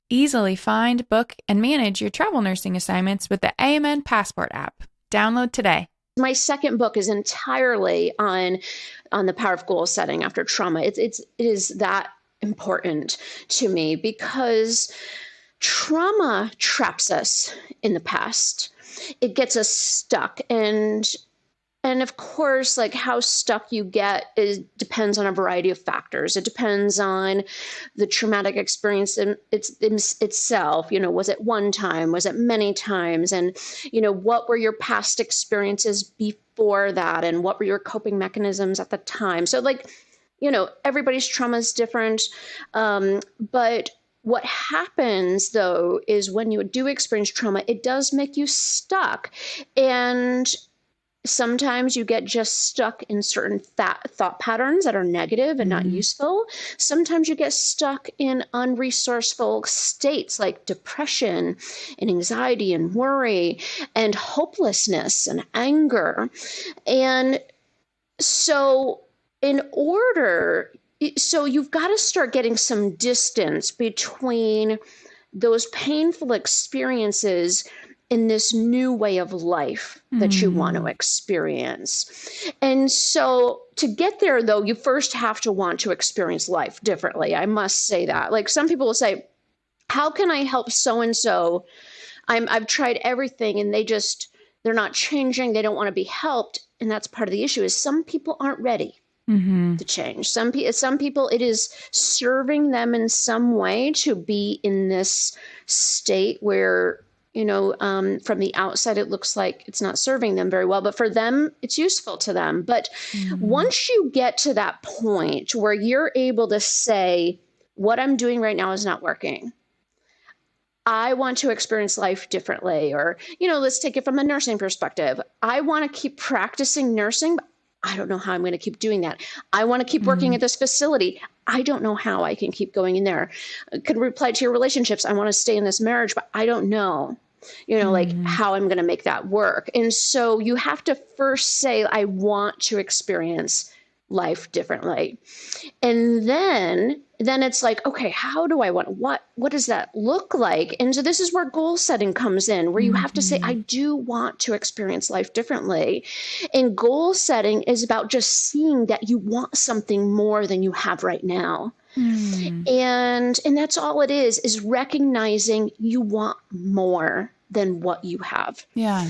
Easily find, book, and manage your travel nursing assignments with the AMN Passport app. Download today. My second book is entirely on the power of goal setting after trauma. It is that important to me because trauma traps us in the past. It gets us stuck, and of course, like how stuck you get depends on a variety of factors. It depends on the traumatic experience in itself. Was it one time? Was it many times? And, what were your past experiences before that? And what were your coping mechanisms at the time? So everybody's trauma is different. But what happens, though, is when you do experience trauma, it does make you stuck. And sometimes you get just stuck in certain thought patterns that are negative and not useful. Sometimes you get stuck in unresourceful states like depression and anxiety and worry and hopelessness and anger. And so you've got to start getting some distance between those painful experiences in this new way of life that you want to experience. And so to get there, though, you first have to want to experience life differently. I must say that. Like some people will say, how can I help so-and-so? I've tried everything and they're not changing. They don't want to be helped. And that's part of the issue is some people aren't ready to change. Some people, it is serving them in some way to be in this state where from the outside, it looks like it's not serving them very well, but for them, it's useful to them. But once you get to that point where you're able to say, what I'm doing right now is not working. I want to experience life differently. Or, let's take it from a nursing perspective. I want to keep practicing nursing, but I don't know how I'm going to keep doing that. I want to keep working at this facility. I don't know how I can keep going in there. It could apply to your relationships. I want to stay in this marriage, but I don't know, like how I'm going to make that work. And so you have to first say, I want to experience life differently. And then it's like, okay, how do I what does that look like? And so this is where goal setting comes in, where you have to say, I do want to experience life differently. And goal setting is about just seeing that you want something more than you have right now. And that's all it is recognizing you want more than what you have. Yeah.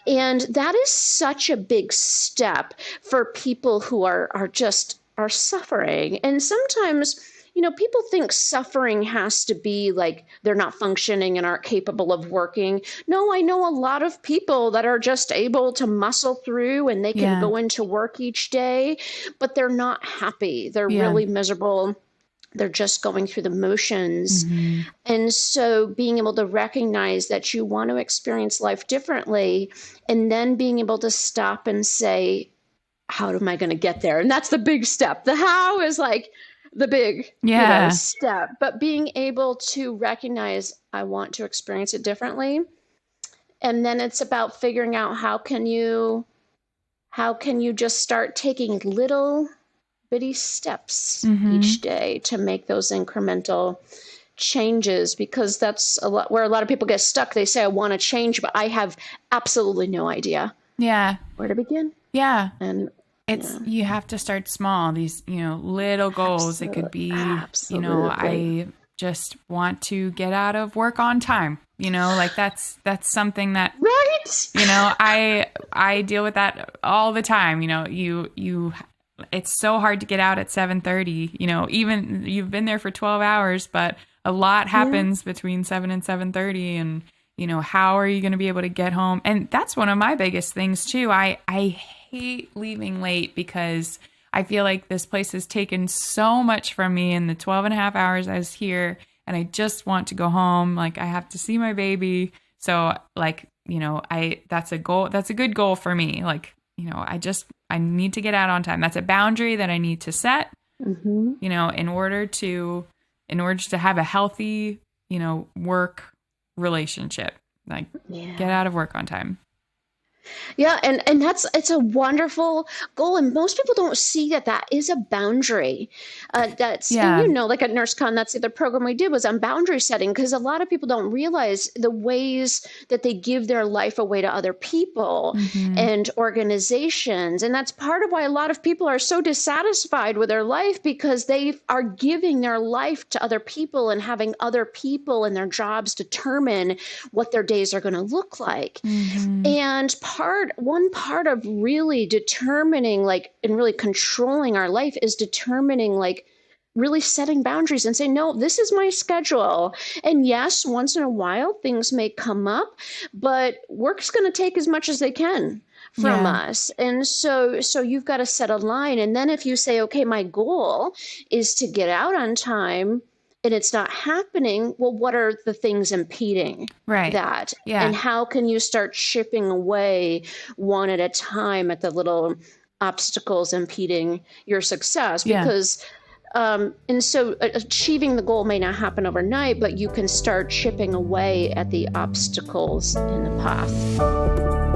And that is such a big step for people who are suffering. And sometimes, people think suffering has to be like they're not functioning and aren't capable of working. No, I know a lot of people that are just able to muscle through and they can go into work each day, but they're not happy. They're really miserable. They're just going through the motions. And so being able to recognize that you want to experience life differently and then being able to stop and say, how am I going to get there? And that's the big step. The how is like the big step, but being able to recognize I want to experience it differently. And then it's about figuring out how can you just start taking little bitty steps each day to make those incremental changes, because that's where a lot of people get stuck. They say, I want to change, but I have absolutely no idea where to begin. Yeah. And you have to start small, these, little goals. It could be, I just want to get out of work on time. Like that's something that, I deal with that all the time. It's so hard to get out at 7:30, even you've been there for 12 hours, but a lot happens between 7 and 7:30. And, how are you going to be able to get home? And that's one of my biggest things too. I hate leaving late because I feel like this place has taken so much from me in the 12 and a half hours I was here. And I just want to go home. Like I have to see my baby. So like, that's a goal. That's a good goal for me. Like, I need to get out on time. That's a boundary that I need to set, in order to have a healthy, work relationship, like get out of work on time. Yeah, and it's a wonderful goal, and most people don't see that that is a boundary. And Yeah. like at NurseCon, that's the other program we did was on boundary setting, because a lot of people don't realize the ways that they give their life away to other people Mm-hmm. and organizations, and that's part of why a lot of people are so dissatisfied with their life, because they are giving their life to other people and having other people and their jobs determine what their days are going to look like. Mm-hmm. And one part of really determining, like, and really controlling our life is determining, like, really setting boundaries and saying, no, this is my schedule. And yes, once in a while things may come up, but work's going to take as much as they can from Yeah. us. And so you've got to set a line. And then if you say, okay, my goal is to get out on time, and it's not happening, well, what are the things impeding Right. that? Yeah. And how can you start chipping away one at a time at the little obstacles impeding your success? Yeah. Because and so achieving the goal may not happen overnight, but you can start chipping away at the obstacles in the path.